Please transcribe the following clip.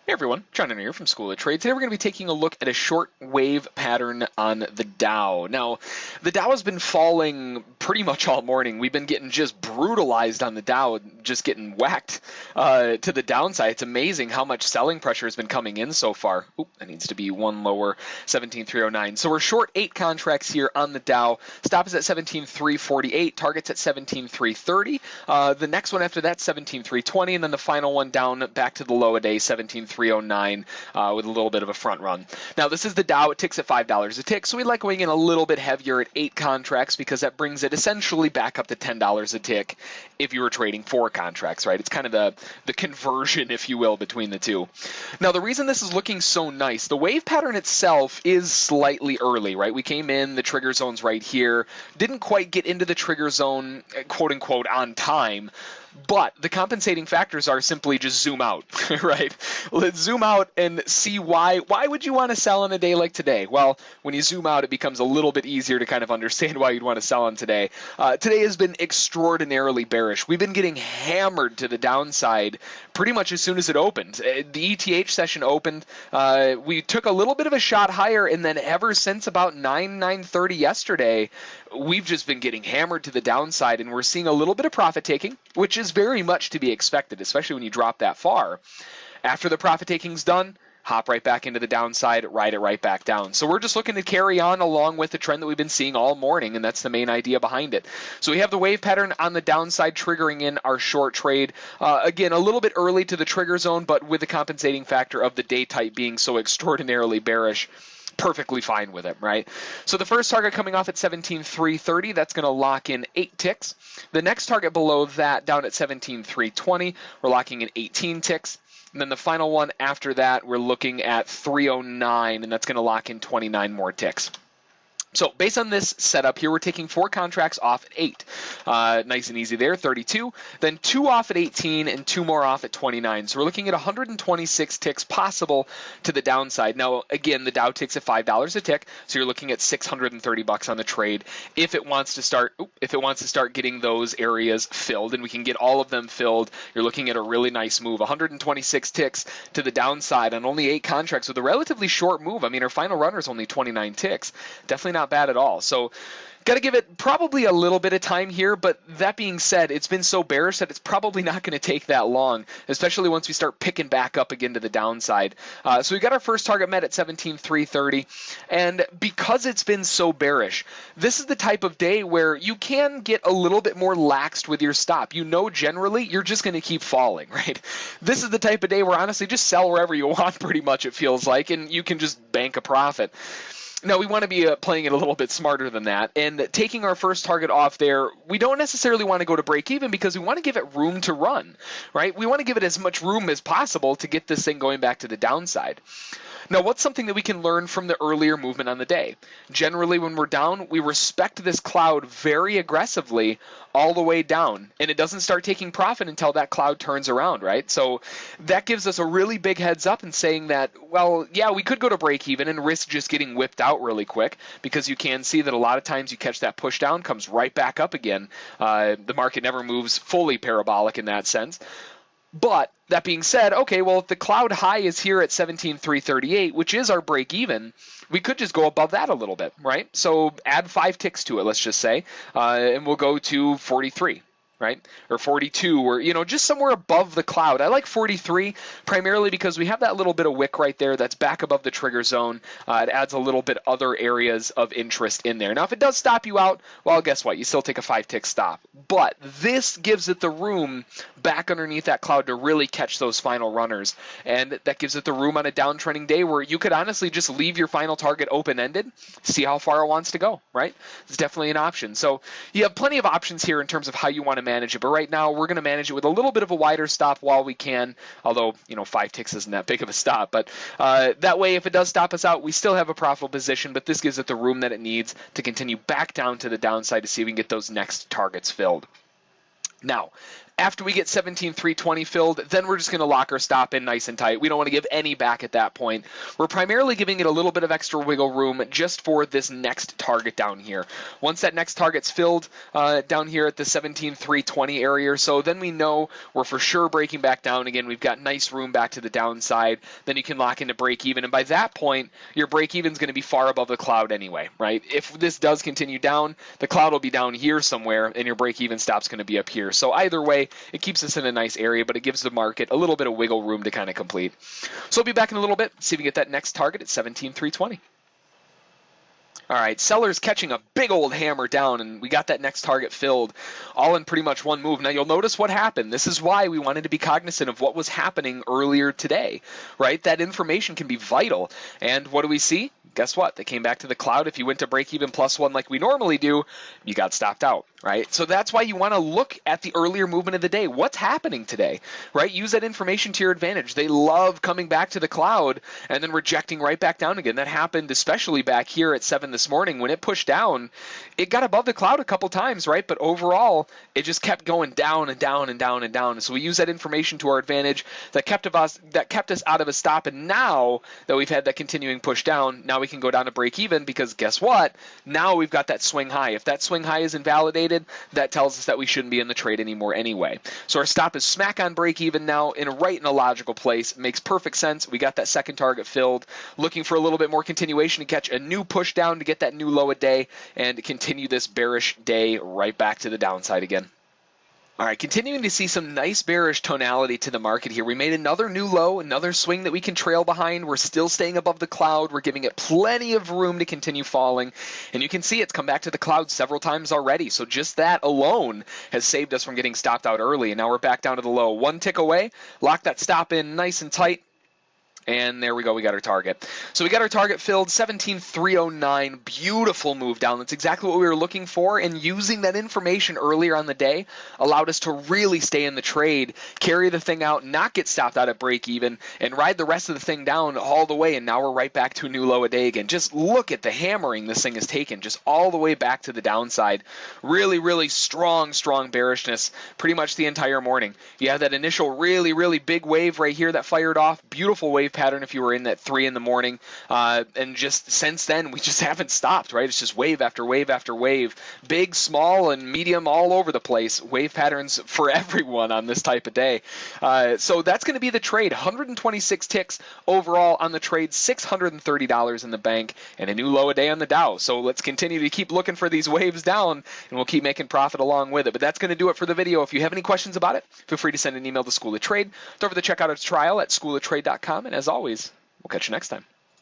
Hey everyone, John here from School of Trade. Today we're going to be taking a look at a short wave pattern on the Dow. Now, the Dow has been falling pretty much all morning. We've been getting just brutalized on the Dow, just getting whacked to the downside. It's amazing how much selling pressure has been coming in so far. Oop, that needs to be one lower, 17,309. So we're short 8 contracts here on the Dow. Stop is at 17,348, target's at 17,330. The next one after that, 17,320, and then the final one down back to the low a day, 17,309 with a little bit of a front run. Now, this is the Dow. It ticks at $5 a tick, so we like going in a little bit heavier at 8 contracts because that brings it essentially back up to $10 a tick if you were trading 4 contracts, right? It's kind of the conversion, if you will, between the two. Now, the reason this is looking so nice, the wave pattern itself is slightly early, right? We came in, the trigger zone's right here, didn't quite get into the trigger zone, quote unquote, on time. But the compensating factors are simply just zoom out, right? Let's zoom out and see why. Why would you want to sell on a day like today? Well, when you zoom out, it becomes a little bit easier to kind of understand why you'd want to sell on today. Today has been extraordinarily bearish. We've been getting hammered to the downside pretty much as soon as it opened. The ETH session opened. We took a little bit of a shot higher, and then ever since about 9:30 yesterday, we've just been getting hammered to the downside, and we're seeing a little bit of profit taking, which is very much to be expected, especially when you drop that far. After the profit taking's done, hop right back into the downside, ride it right back down. So we're just looking to carry on along with the trend that we've been seeing all morning, and that's the main idea behind it. So we have the wave pattern on the downside triggering in our short trade. Again, a little bit early to the trigger zone, but with the compensating factor of the day type being so extraordinarily bearish, perfectly fine with it, right? So the first target coming off at 17,330, that's going to lock in 8 ticks. The next target below that, down at 17,320, we're locking in 18 ticks. And then the final one after that, we're looking at 309, and that's going to lock in 29 more ticks. So based on this setup here, we're taking 4 contracts off at 8. Nice and easy there, 32. Then 2 off at 18 and 2 more off at 29. So we're looking at 126 ticks possible to the downside. Now, again, the Dow ticks at $5 a tick, so you're looking at $630 on the trade if it wants to start getting those areas filled, and we can get all of them filled. You're looking at a really nice move, 126 ticks to the downside on only 8 contracts with a relatively short move. I mean, our final runner is only 29 ticks. Definitely not bad at all. So got to give it probably a little bit of time here, but that being said, it's been so bearish that it's probably not going to take that long, especially once we start picking back up again to the downside. So we got our first target met at 17,330, and because it's been so bearish, this is the type of day where you can get a little bit more laxed with your stop. You know, generally, you're just going to keep falling, right? This is the type of day where honestly, just sell wherever you want pretty much, it feels like, and you can just bank a profit. Now, we want to be playing it a little bit smarter than that, and taking our first target off there, we don't necessarily want to go to break even because we want to give it room to run, right? We want to give it as much room as possible to get this thing going back to the downside. Now, what's something that we can learn from the earlier movement on the day? Generally, when we're down, we respect this cloud very aggressively all the way down, and it doesn't start taking profit until that cloud turns around, right? So that gives us a really big heads up in saying that, well, yeah, we could go to break even and risk just getting whipped out really quick, because you can see that a lot of times you catch that push down, comes right back up again. The market never moves fully parabolic in that sense. But that being said, okay, well, if the cloud high is here at 17,338, which is our break even, we could just go above that a little bit, right? So add 5 ticks to it, let's just say, and we'll go to 43. Right? Or 42, or, you know, just somewhere above the cloud. I like 43 primarily because we have that little bit of wick right there that's back above the trigger zone. It adds a little bit other areas of interest in there. Now, if it does stop you out, well, guess what? You still take a 5-tick stop. But this gives it the room back underneath that cloud to really catch those final runners. And that gives it the room on a downtrending day where you could honestly just leave your final target open-ended, see how far it wants to go, right? It's definitely an option. So you have plenty of options here in terms of how you want to manage it, but right now we're going to manage it with a little bit of a wider stop while we can, although, you know, 5 ticks isn't that big of a stop, but that way if it does stop us out, we still have a profitable position, but this gives it the room that it needs to continue back down to the downside to see if we can get those next targets filled. Now, After we get 17,320 filled, then we're just going to lock our stop in nice and tight. We don't want to give any back at that point. We're primarily giving it a little bit of extra wiggle room just for this next target down here. Once that next target's filled down here at the 17,320 area or so, then we know we're for sure breaking back down again. We've got nice room back to the downside. Then you can lock into break even. And by that point, your break even is going to be far above the cloud anyway, right? If this does continue down, the cloud will be down here somewhere and your break even stop's going to be up here. So either way, it keeps us in a nice area, but it gives the market a little bit of wiggle room to kind of complete. So we'll be back in a little bit, see if we get that next target at 17,320. All right, sellers catching a big old hammer down, and we got that next target filled all in pretty much one move. Now, you'll notice what happened. This is why we wanted to be cognizant of what was happening earlier today, right? That information can be vital. And what do we see? Guess what? They came back to the cloud. If you went to break even +1 like we normally do, you got stopped out, right? So that's why you want to look at the earlier movement of the day. What's happening today, right? Use that information to your advantage. They love coming back to the cloud and then rejecting right back down again. That happened especially back here at 7 this morning when it pushed down. It got above the cloud a couple times, right? But overall, it just kept going down and down and down and down. So we use that information to our advantage. That kept us out of a stop. And now that we've had that continuing push down, now we can go down to break even because guess what? Now we've got that swing high. If that swing high is invalidated, that tells us that we shouldn't be in the trade anymore anyway. So our stop is smack on break even now, right in a logical place. It makes perfect sense. We got that second target filled. Looking for a little bit more continuation to catch a new push down to get that new low a day and continue this bearish day right back to the downside again. All right, continuing to see some nice bearish tonality to the market here. We made another new low, another swing that we can trail behind. We're still staying above the cloud. We're giving it plenty of room to continue falling. And you can see it's come back to the cloud several times already. So just that alone has saved us from getting stopped out early. And now we're back down to the low. One tick away. Lock that stop in nice and tight. And there we go, we got our target. So we got our target filled, 17,309, beautiful move down. That's exactly what we were looking for, and using that information earlier on the day allowed us to really stay in the trade, carry the thing out, not get stopped out at break even, and ride the rest of the thing down all the way, and now we're right back to a new low a day again. Just look at the hammering this thing has taken, just all the way back to the downside. Really, really strong bearishness pretty much the entire morning. You have that initial really, really big wave right here that fired off, beautiful wave pattern if you were in at 3 in the morning, and just since then we just haven't stopped, right? It's just wave after wave after wave, big, small, and medium all over the place. Wave patterns for everyone on this type of day. So that's going to be the trade. 126 ticks overall on the trade, $630 in the bank, and a new low a day on the Dow. So let's continue to keep looking for these waves down, and we'll keep making profit along with it. But that's going to do it for the video. If you have any questions about it, feel free to send an email to School of Trade. Don't forget to check out its trial at schooloftrade.com, and as always, we'll catch you next time.